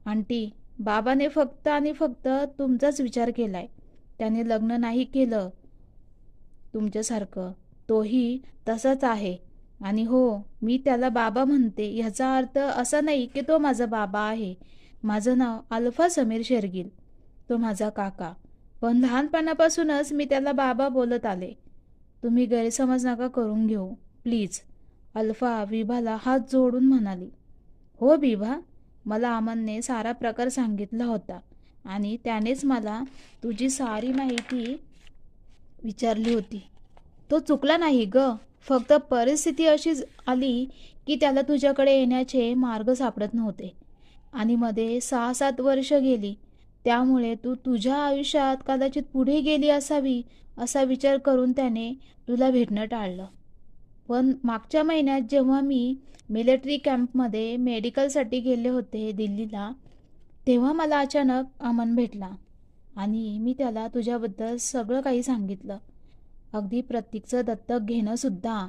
Aunty, बाबाने फक्त आणि फक्त तुमचाच विचार केलाय. त्याने लग्न नाही केलं तुमच्यासारखं. तोही तसाच आहे. आणि हो, मी त्याला बाबा म्हणते ह्याचा अर्थ असा नाही की तो माझा बाबा आहे. माझं नाव अल्फा समीर शेरगिल. तो माझा काका. पण लहानपणापासूनच मी त्याला बाबा बोलत आले. तुम्ही गैरसमज नका करून घेऊ, प्लीज. अल्फा विभाला हात जोडून म्हणाली. हो बिभा, मला अमनने सारा प्रकार सांगितला होता आणि त्यानेच मला तुझी सारी माहिती विचारली होती. तो चुकला नाही ग. फक्त परिस्थिती अशी आली की त्याला तुझ्याकडे येण्याचे मार्ग सापडत नव्हते. आणि मध्ये 6-7 वर्ष गेली. त्यामुळे तू तुझ्या आयुष्यात कदाचित पुढे गेली असावी असा विचार करून त्याने तुला भेटणं टाळलं. पण मागच्या महिन्यात जेव्हा मी मिलिटरी कॅम्पमध्ये मेडिकलसाठी गेले होते दिल्लीला, तेव्हा मला अचानक अमन भेटला आणि मी त्याला तुझ्याबद्दल सगळं काही सांगितलं. अगदी प्रतीकचं दत्तक घेणं सुद्धा.